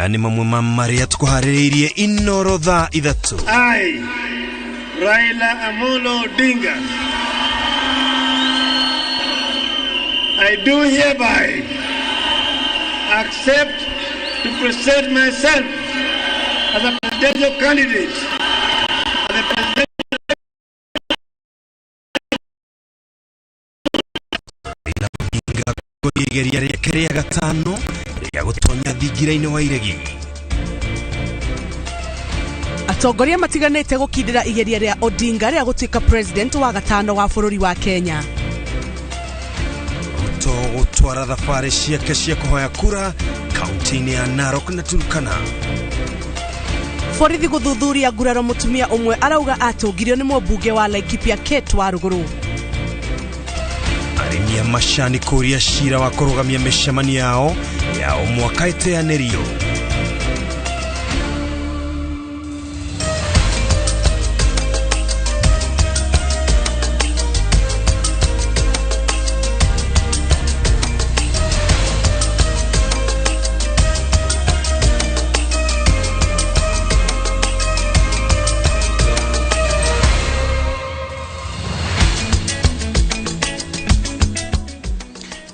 Aya ni mamwe mamaria tukuhaririye Inooro Thaa Ithatu. I, Raila Amolo Odinga, I do hereby accept to present myself as a presidential candidate as a presidential igeria rya gatano rya gutonya thigiraine wa iregi. Atongoria matiganite gukindira igeria rya Odinga rya gutuika president wa gatano wa bururi wa Kenya. Ruto gutwara thabari ciake cia kuhoya kura kaunti-ini ya Narok na Turkana. Borithi guthuthuria nguraro mutumia umwe arauga atungirio ni mũmbunge wa Laikipia Kate wa Ruguru. Arĩmi macani kũria cira wa kũrũgamia mĩcemanio yao ya mwaka ĩteanĩrio.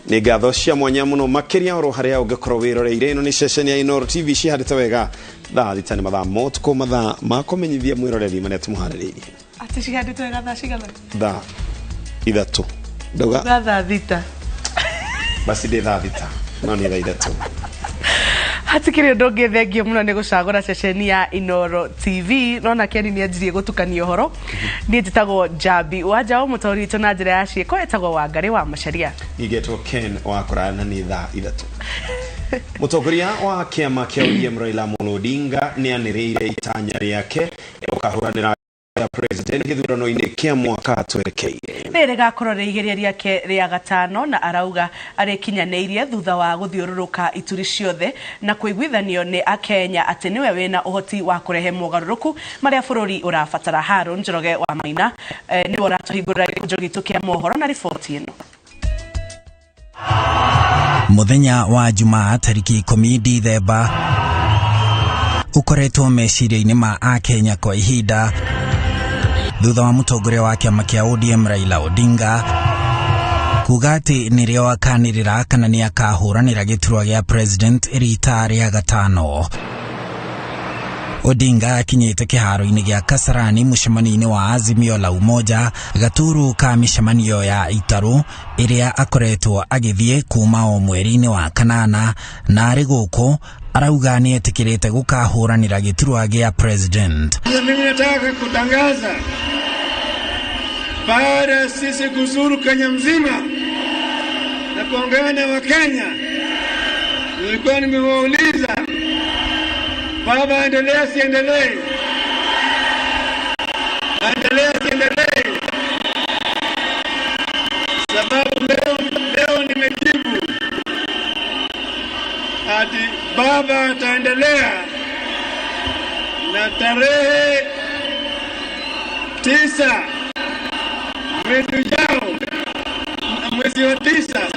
Ni gatho cia mwanya muno makiria oro haria ungekorwo wiroreire. Ino ni session ya Inooro TV cihandite wega thaa thita ni mathaa motko mathaa makomenyithia mwiroreri mane tumuhariririe ati cihandite wega thaa cigana thaa ithatu ndoga thaa thita basi de thaa thita no ni thaa ithatu. Hatikire ndonge thengio muno ni gucagura session ya Inooro TV. Nona Keni ni ajirie gutukania horo. Ni njitagwo Jabi wajao mutori to na njira ya ciiko etagwo Wangari wa Macharia. Igetwo Ken wa kurana ni thaa ithatu. Mutongoria wa kiama kia ODM Raila Amolo Odinga ni anirire itanya riake ukahuranira president githurano-ini kia mwaka twerekeire. Rere gakorore igeria riake ria gatano na arauga arikinyaneirie thutha wa guthiururuka ituri ciothe na kuiguithanio ni Akenya ati niwe wina uhoti wa kurehe mogaruruku maria bururi urabatara. Haro Njoroge wa Maina ni uratuhingurira kujogitu kia mohoro na ripoti ino. Muthenya wa Jumaa tariki 10 Dithemba ukoretwo meciria-ini ma Akenya kwa ihinda thutha wa mutongoria wa kiama kia ODM Raila Odinga kuga ati nirio akanirira kana ni akahuranira giturwa gia president rita ria gatano. Odinga akinyite kiharo-ini gia Kasarani mucemanio-ini wa Azimio la Umoja gaturu ka micemanio ya itaru iria akoretwo agithie kuma o mweri-ini wa kanana na ari guku arauga ni etikirite gukahuranira giturwa gia president. Mimi nataka kutangaza baada ya sisi kuzuru Kenya mzima na kuongea na Wakenya, nilikuwa nimewauliza baba, endelea siendelee, endelea siendelee, sababu leo nimejibu ati baba ataendelea na tarehe 9 mwezi ujao, mwezi wa 9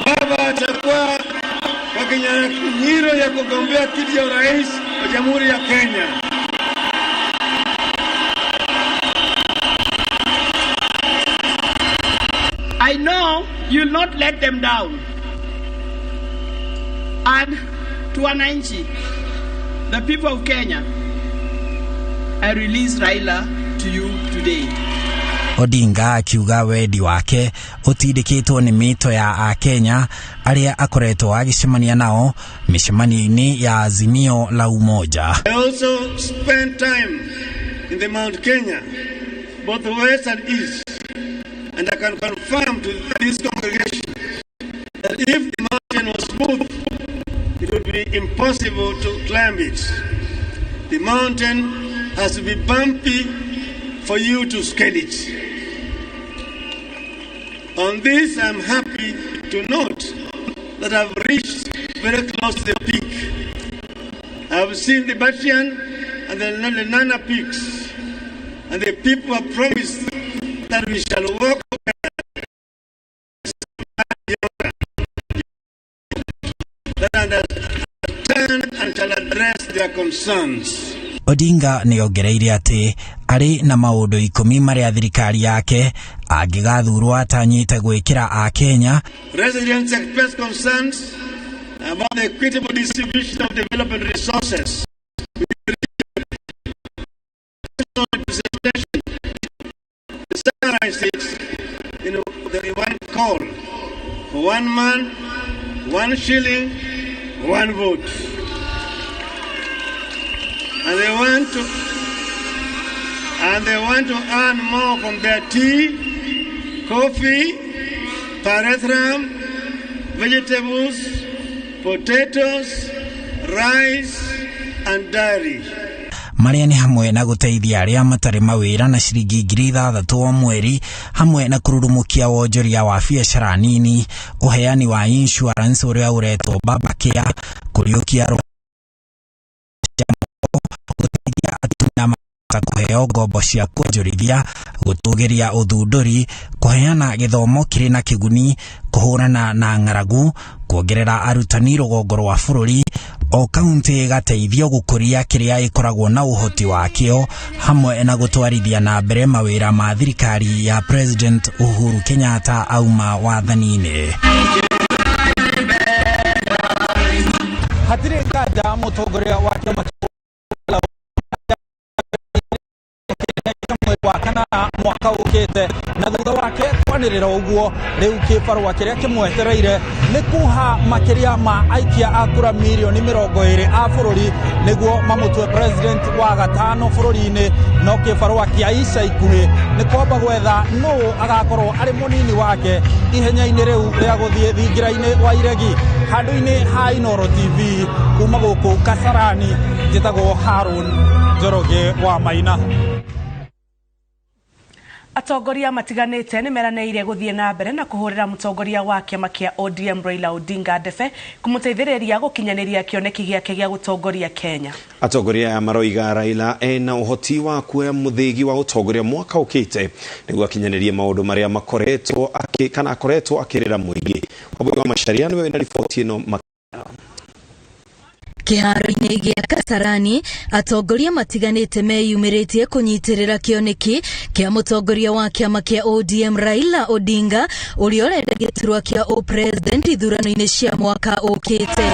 baba atakuwa kwa kinyang'anyiro ya kugombea kiti ya urais wa Jamhuri ya Kenya. I know you'll not let them down. And to wananchi, the people of Kenya, I release Raila to you today. Odinga akiuga wedi wake utindikitwo ni mito ya Akenya aria akoretwo agicemania nao micemani-ini ya Azimio la Umoja. I also spent time in the Mount Kenya, both the west and east, and I can confirm to this congregation that if the mountain was smooth, it would be impossible to climb it. The mountain has to be bumpy for you to scale it. On this, I'm happy to note that I've reached very close to the peak. I've seen the Batian and the Nana peaks, and the people have promised that we shall walk that under their concerns. Odinga nĩongereire atĩ arĩ na maũndũ 10 marĩa thirikari yake angĩgathurwo atanyĩte gwĩkĩra a Kenya. Residents express concerns about the equitable distribution of development resources. In one call for one man, 1 shilling, 1 vote. And they want to earn more from their tea, coffee, pyrethrum, vegetables, potatoes, rice, and dairy. Maria ni hamwe na guteithia aria matari mawira na shilingi 6,000 o mweri, hamwe na kururumukia wonjoria wa biashara nini, uheani wa insurance uria uretwo Babakea, kuriukia guteithia atumia kuheo ngombo cia kuonjorithia, gutugiria uthunduri, kuheana githomo kiri na kiguni, kuhurana na ng'aragu, kuongerera arutani rũgongo rwa bũrũri, o kaunti gateithio gukuria kiria ikoragwo na uhoti wakio, hamwe na gutwarithia na mbere mawira ma thirikari ya President Uhuru Kenyatta auma wathanini. Hatire kaja mutongoria wa kiama wakana mwaka ukite na thutha wake kwanirira uguo riu kibarua kiria kimwetereire ni kuha makiria ma aikia akura milioni 20 a bururi niguo mamutwe president wa gatano bururi-ini, no kibarua kia ica ikuhi ni kwamba gwetha no agakorwo ari munini wake ihenya-ini riu ria guthie thingira-ini wa iregi. Handu-ini ha Inooro TV kuma guku Kasarani, njitagwo Harun Njoroge wa Maina. Atongoria matiganite ni meranĩire guthie na mbere na kuhurira mutongoria wa kiama kia ODM Raila Odinga ndebe kumuteithĩrĩria gukinyaniria kioneki giake gia gutongoria Kenya. Atongoria maroiga Raila ena uhoti wa kuoya muthigi wa utongoria mwaka ukite niguo akinyanirie maundu maria makoretwo akoretwo akirira muingi. Wabui wa Macharia niwe na ripoti ino. Kiharo-ini gia Kasarani, atongoria matiganite meyumĩrĩtie kunyitirira kioneki kia mutongoria wa kiama kia ODM Raila Odinga uria urenda giturwa kia president ithurano-ini cia mwaka ukite.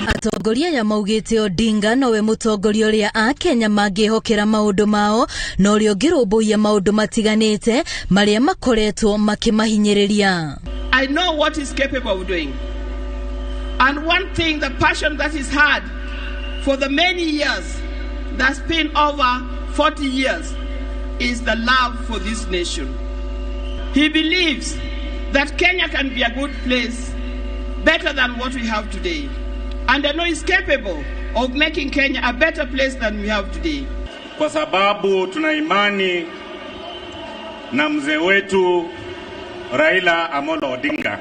Atongoria ya maugite Odinga nowe mutongoria uria a Kenya mangihokera maundu mao no uria ngirumbuia maundu matiganite maria makoretwo makimahinyiriria. I know what he's capable of doing. And one thing, the passion that he's had for the many years, that's been over 40 years, is the love for this nation. He believes that Kenya can be a good place, better than what we have today. And I know he's capable of making Kenya a better place than we have today. Kwa sababu tuna imani na mzee wetu Raila Amolo Odinga.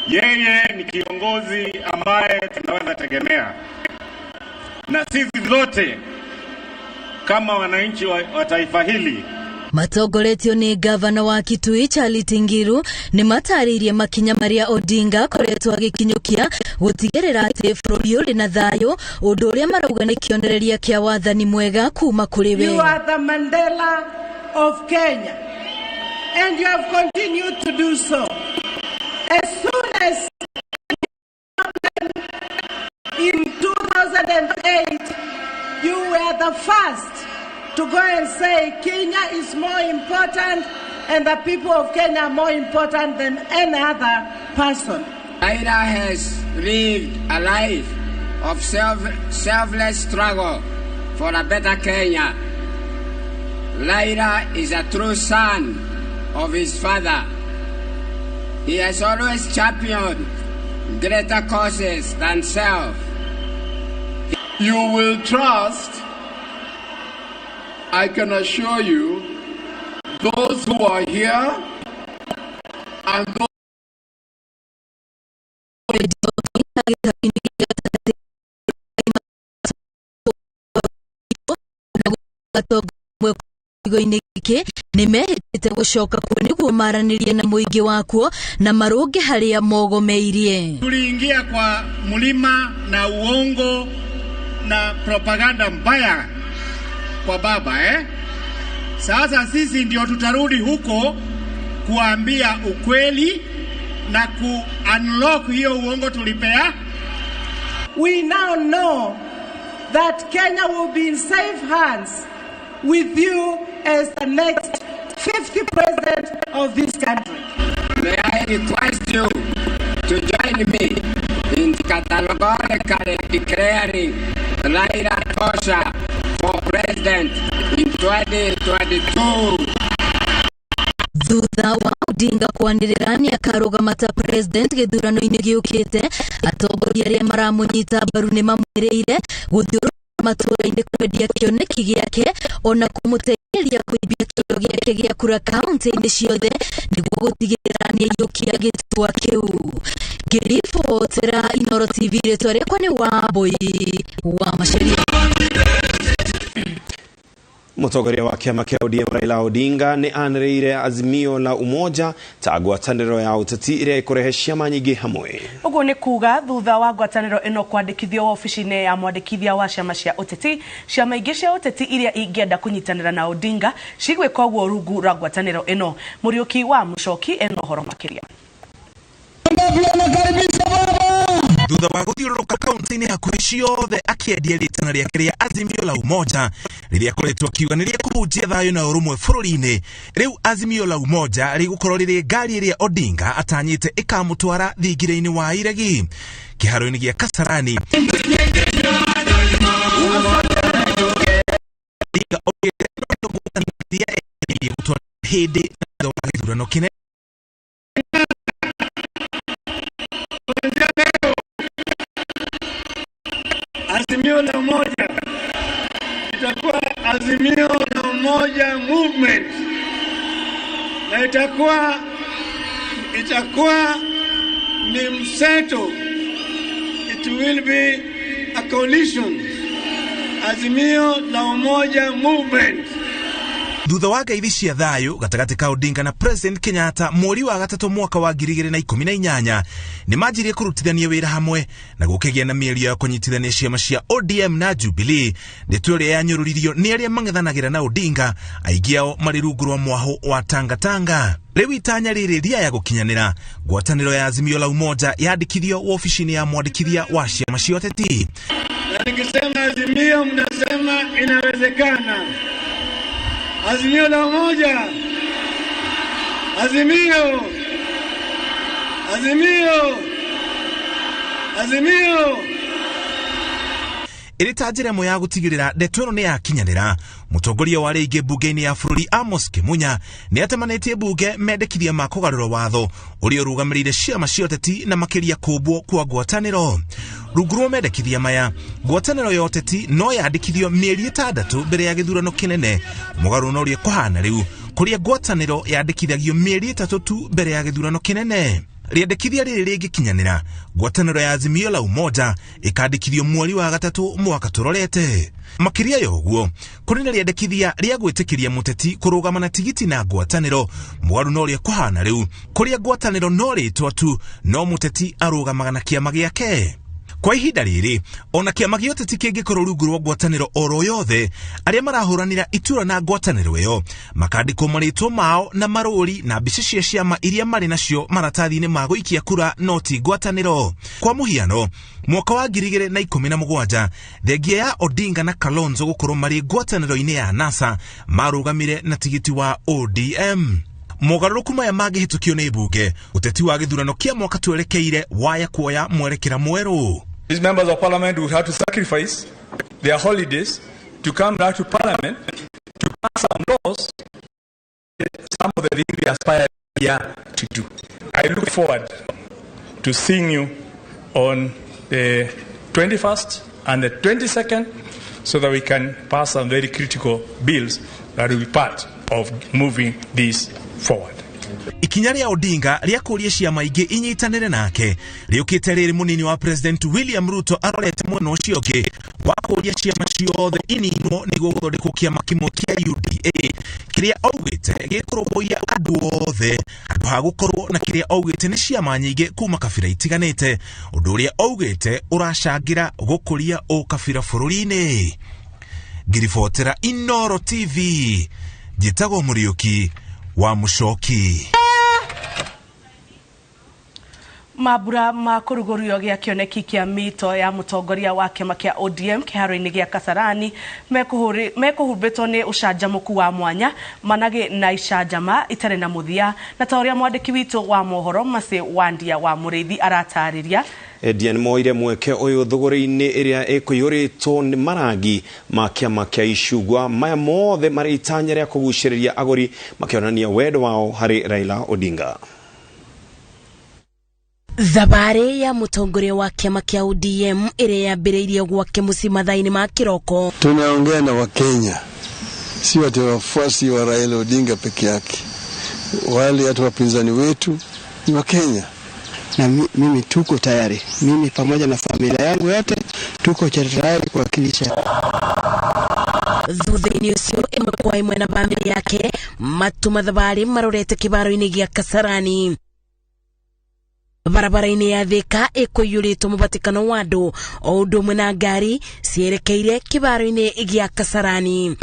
Yeye ni kiongozi ambaye tunaweza tegemea, na sisi zote kama wananchi wa taifa hili. Matongoretio ni gavana wa Kitui Charles Tingiru ni mataririe makinya maria Odinga koretwo agikinyukia gutigirira ati bururi uri na thayo, undu uria marauga ni kionereria kia wathani mwega kuma kuri we. You are the Mandela of Kenya, and you have continued to do so. As soon as in 2008, you were the first to go and say Kenya is more important and the people of Kenya are more important than any other person. Raila has lived a life of selfless struggle for a better Kenya. Raila is a true son of his father. He has always championed greater causes than self. You will trust, I can assure you, those who are here and those nimehitite gucoka kuo niguo maranirie na muingi wakuo na maronge haria mogomeirie. Tuliingia kwa mlima na uongo na propaganda mbaya kwa baba Sasa sisi ndio tutarudi huko kuambia ukweli na ku-unlock hiyo uongo tulipea. We now know that Kenya will be in safe hands with you as the next 50th president of this country. May I request you to join me in categorically declaring Raila Tosha for president in 2022. Thutha wa Odinga kwanirani akarugama ta president githurano-ini giukite, atongoria aria maramunyita mbaru ni mamwireire guthiurura matura-ini kwendia kioneki giake ona kumuteithĩrĩria kuibia kĩo giake gia kura kaunti-ini ciothe niguo gutigĩrĩra nĩaiyũkia gĩturwa kĩu. Ngĩribotera Inooro TV rĩtwa rĩakwa nĩ Wambui wa Macharia. Mũtongoria wa kĩama kĩa ODM Raila Odinga nĩ anĩrĩire azimio la umoja ta ngwatanĩro ya ũteti iria ĩkũrehe ciama nyingĩ hamwe. Ũguo nĩ kuga thutha wa ngwatanĩro ĩno kwandĩkithio ofici-inĩ ya mwandĩkithia wa ciama cia ũteti, ciama ingĩ cia ũteti iria ingĩenda kũnyitanĩra na Odinga cigwĩka ũguo rungu rwa ngwatanĩro ĩno. Mũriũki wa Mũchoki ena ũhoro makĩria. Thutha wa gũthiũrũrũka kaunti-inĩ hakuhĩ ciothe akĩendia rĩtana rĩake rĩa azimio la umoja rĩrĩa akoretwo akiuga nĩ rĩkũhunjia thayũ na ũrũmwe bũrũri-inĩ, rĩu azimio la umoja rĩgũkorwo rĩrĩ ngari ĩrĩa Odinga atanyĩte ĩkamũtwara thingire-inĩ wa iregi kĩharo-inĩ gĩa Kasarani. Hĩndĩ ya gĩthurano kĩnene azimio la umoja itakuwa azimio la umoja movement, na itakuwa ni mseto. It will be a coalition, azimio la umoja movement. Thutha wa ngeithi cia thayũ gatagatĩ ka Odinga na President Kenyatta mweri wa gatatũ mwaka wa 2018 nĩ manjirie kũrutithania wĩra hamwe na gũkĩgĩa na mĩario ya kũnyitithania ciama cia ODM na Jubilee, ndeto ĩrĩa yanyũrũririo nĩ arĩa mang'ethanagĩra na Odinga, aingĩ ao marĩ rungu rwa mwaho wa Tangatanga. Rĩu itanya rĩrĩ rĩa gũkinyanĩra ngwatanĩro ya azimio la umoja yandĩkithio ofici-inĩ ya mwandĩkithia wa ciama cia ũteti. Na nikisema azimio mnasema inawezekana. Azimio la umoja, azimio, azimio, azimio. Ĩrĩ njĩra ĩmwe ya gũtigĩrĩra ndeto ĩno nĩ yakinyanĩra. Mũtongoria wa rĩngĩ mbunge-inĩ ya bũrũri Amos Kĩmunya nĩ atemanĩtie mbunge mendekithia ma kũgarũra watho ũrĩa ũrũgamĩrĩire ciama cia ũteti na makĩria kũmbwo kwa ngwatanĩro. Rungu rwa mendekithia maya, ngwatanĩro ya ũteti no yandĩkithio mĩeri 6 mbere ya gĩthurano kĩnene, mũgarũ na ũrĩa kũhana rĩu kũrĩa ngwatanĩro yandĩkithagio mĩeri 3 tu mbere ya gĩthurano kĩnene. Rĩandĩkithia rĩrĩ rĩngĩkinyanĩra, ngwatanĩro ya azimio la umoja ĩkandĩkithio mweri wa gatatũ mwaka tũrorete. Makĩria ya ũguo, kũrĩ na rĩandĩkithia rĩa gwĩtĩkĩria mũteti kũrũgama na tigiti na ngwatanĩro, mũgarũ na ũrĩa kũhana rĩu kũrĩa ngwatanĩro no rĩtwa tu no mũteti arũgamaga na kĩama gĩake. Kwa ihinda rĩrĩ, ona kĩama gĩa ũteti kĩngĩkorwo rungu rwa ngwatanĩro oro yothe, arĩa marahũranĩra itura na ngwatanĩro ĩyo makandĩkwo marĩtwa mao na marũri na mbica cia ciama iria marĩ nacio maratathi-inĩ ma gũikia kura no ti ngwatanĩro. Kwa mũhiano, mwaka wa 2017 thengia ya Odinga na Kalonzo gũkorwo marĩ ngwatanĩro-inĩ ya NASA marũgamire na tigiti wa ODM. Mogarũrũku maya mangĩhĩtũkio nĩ mbunge, ũteti wa gĩthurano kĩa mwaka twerekeire waya kuoya mwerekera mwerũ. These members of parliament would have to sacrifice their holidays to come back to parliament to pass some laws, some of the things they aspire here to do. I look forward to seeing you on the 21st and the 22nd so that we can pass some very critical bills that will be part of moving this forward. Ikinya ria Odinga ria kuria ciama ingi inyitanire nake riukite riri munini wa President William Ruto arorete mwena ucio ungi wa kuria ciama ciothe ininwo niguo guthondekwo kiama kimwe kia UDA kiria augite gikuruboia andu othe andu ha gukorwo na kiria augite ni ciama nyingi kuma kabira itiganite undu uria augite uracangira gukuria ukabira bururi-ini. Ngiribotera Inooro TV njitagwo Muriuki wa Mucoki. Mabura ma kurugurio gia kioneki kia mito ya mutongoria wa kiama kia ODM kiharo-ini gia Kasarani mekuhumbitwo ni ucanjamuku wa mwanya manage na icanjama itare na muthia na ta uria mwandiki witu wa mohoro Mase Wandia wa Muriithi aratariria. Dian moire mweke uyu thuguri-ini iria ikuyuritwo ni marangi ma kiama kia icugwa maya mothe mari itanya ria kuguciriria aguri makionania wendo wao hari Raila Odinga. Thabari ya mutongoria wa kiama kia ODM iria yambiriirie gwake mucii mathaa-ini ma kiroko. Tunaongea na Wakenya, si watu wafuasi wa Raila Odinga peke yake, wale hata wapinzani wetu ni Wakenya. Na mimi tuko tayari, mimi pamoja na familia yangu yote tuko tayari kuwakilisha. Thutha-ini ucio imekuwa imwe na bamiri yake matuma thabari marorete kibaro-ini gia Kasarani. Barabara-ini ya Thika ikuyuritwo mubatikano wa andu o undu umwe na ngari cierekeire kibaro-ini gia Kasarani.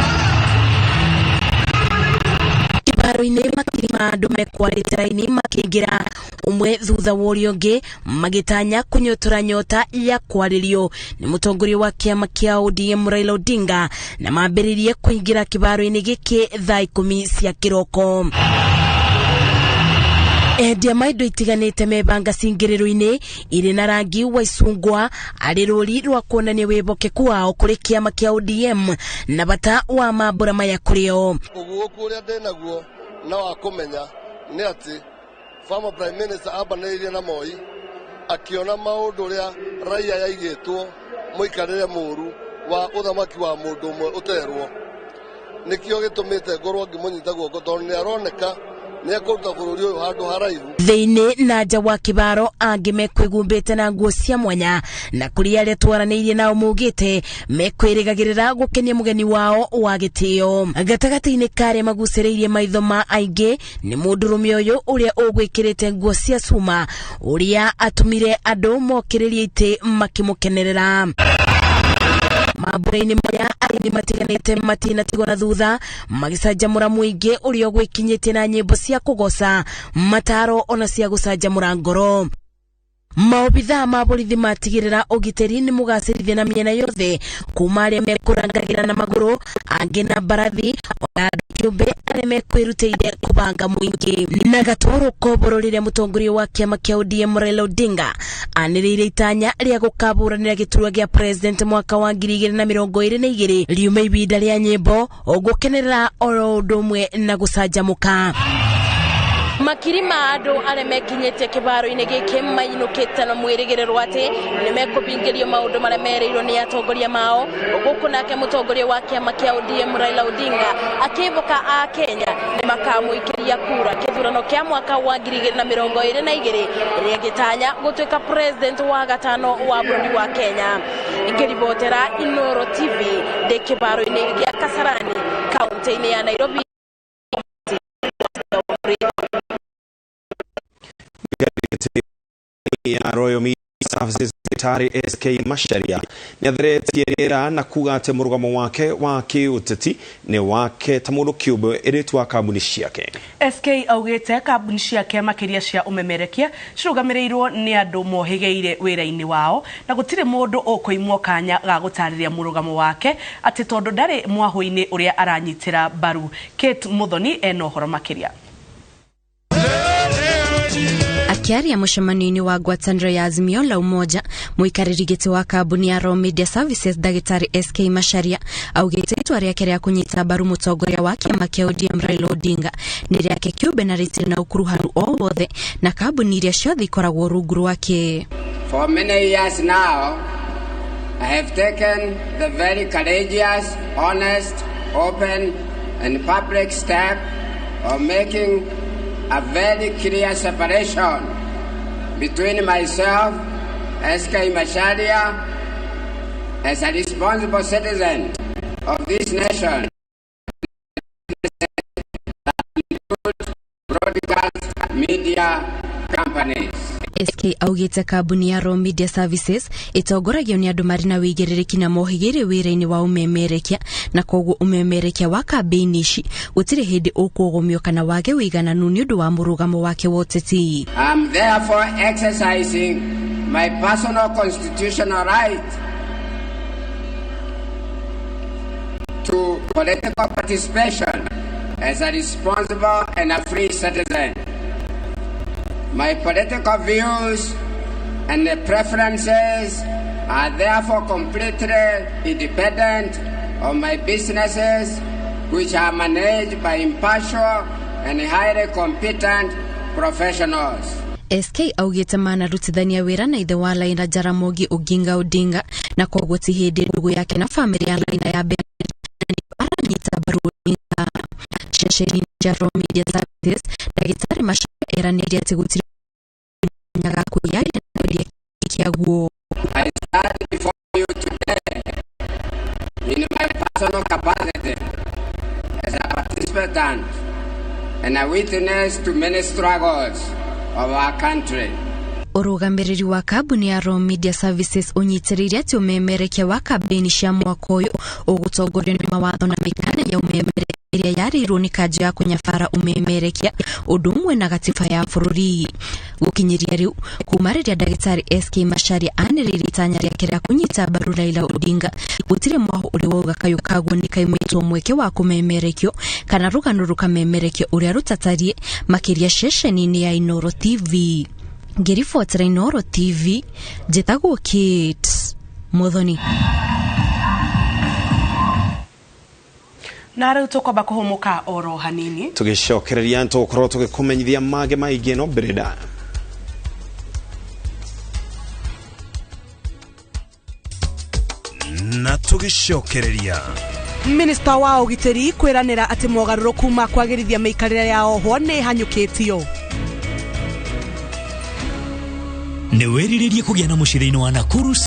Kibaro-ini makiri ma andu mekwarite raini makingira umwe thutha wa uria ungi magitanya kunyotora nyota ya kwaririo ni mutongoria wa kiama kia ODM Raila Odinga na mambiririe kuingira kibaro-ini giki thaa 10 cia kiroko. Endia maindo itiganite mebanga cingiriro-ini iri na rangi wa icungwa ari ruri rwa kuonania wibokeku wao kuri kiama kia ODM na bata wa mambura maya kurio. Uguoku uria ndinaguo na wa kumenya ni ati former prime minister abaneirie na Moi akiona maundu uria raia yaigitwo muikarire muru wa uthamaki wa mundu umwe uterwo nikio gitumite ngorwo ngimunyita guoko tondu ni aroneka thiini na nja wa kibaro angi mekwigumbite na nguo cia mwanya na kuri aria twaraneirie nao mugite mekwirigagirira gukenia mugeni wao wa gitio. Gatagati-ini kare maguciriirie maitho ma aingi ni mundurume uyu uria ugwikirite nguo cia cuma uria atumire andu mokiririe iti makimukenerera. Mambura-ini maya arimi matiganite matinatigwo na thutha magicanjamura muingi uria ugwikinyitie na nyimbo cia kugoca mataro ona cia gucanjamura ngoro. Maobitha ma borithi matigirira ugiteri ni mugacirithia na miena yothe kuma aria mekurangagira na maguru angi na barathi ona kiumbe aria mekwirutĩire kubanga muingi. Na gatoro kobororire mutongoria wa kiama kia ODM Raila Odinga aniriire itanya ria gukaburanira giturwa gia president mwaka wa 2022 riume ibinda ria nyimbo ogukenerera oro undu umwe na gucanjamuka. Makiri ma andu aria mekinyitie kibaro-ini giki mainukite na mwirigiriro ati ni mekubingirio maundu maria mereirwo ni atongoria mao guku nake mutongoria wa kiama kia ODM Raila Odinga akivuka a Kenya ni makamuikiria kura kithurano kia mwaka wa 2022 iria gitanya gutuika president wa gatano wa bururi wa Kenya. Ngiribotera Inooro TV de kibaro-ini gia Kasarani kaunti-ini ya Nairobi. Ya Royal Media Services Secretary SK Masharia niatheretie na kuga ati murugamo wake wa kiuteti ni wake ta mundu kiumbe iritwa kambuni ciake. SK augite kambuni ciake makiria cia umemerekia cirugamirĩirwo ni andu mohigeire wira-ini wao na gutire mundu ukuimwo kanya ga gutariria murugamo wake ati tondu ndari mwaho-ini uria aranyitira baru. Kate Muthoni eno horo makiria. Akiaria mucemanio-ini wa ngwatanĩro ya Azimio la Umoja, muikarĩri gĩtĩ wa kambuni ya Royal Media Services Dagĩtarĩ SK Masharia augĩte itua rĩake rĩa kunyita mbaru mutongoria wa kiama kia ODM Raila Odinga nĩ rĩake kĩũmbe na rĩtirĩ na ũkuruhanu o wothe na kambuni iria ciothe ikoragwo rungu rwake. For many years now, I have taken the very courageous, honest, open and public step of making a very clear separation between myself, SK Macharia, as a responsible citizen of this nation, broadcast media companies. SK augite kambuni ya Inooro Media Services itongoragio ni andu marina wigiriki na mohigire wira-ini wa umemerekia na koguo umemerekia wa kambeni ici gutire hindi ukugumio kana wage wigananu ni undu wa murugamo wake woteti. I'm therefore exercising my personal constitutional right to political participation as a responsible and a free citizen. My political views and preferences are therefore completely independent of my businesses, which are managed by impartial and highly competent professionals. SK augite manarutithania wira na ithe wa Raila Jaramogi Oginga Odinga na koguo ti hindi ndugu yake na family ya Raila ya mbere aranyita mbaru Odinga. Shesheni ya Inooro Media Services Dagitari Macharia eranirie ati gutire nyaga kuyari na kiaguo. I stand before you today in my personal capacity as a participant and a witness to many struggles of our country. Urugamiriri wa kambuni ya Inooro Media Services unyitiririe ati umemerekia wa kambeni cia mwaka uyu ugutongorio ni mawatho na mikana ya umemerekia iria yarirwo ni kanjo ya kunyabara umemerekia undu umwe na gatiba ya bururi. Gukinyiria riu kumariria Dagitari SK Macharia aniriri itanya riake ria kunyita mbaru Raila Odinga gutire mwaho uri wauga kayo kaguo ni kaimitwo mweke wa kumemerekio kana rugano rukamemerekio uria rutatarie makiria ceceni-ini ya Inooro TV. Ngiribotera Inooro TV njitagwo Kate Muthoni. Na riu tukwamba kuhumuka oro hanini tugicokereria ntukorwo tugikumenyithia mage maingi no breda na tugicokereria. Minister wa ugitiri kwiranira ati mogaruruku ma kwagirithia meikarire ya oho ni hanyukitio. Nĩ wĩrĩrĩrie kũgĩa na mũcirĩ-inĩ wa Nakuru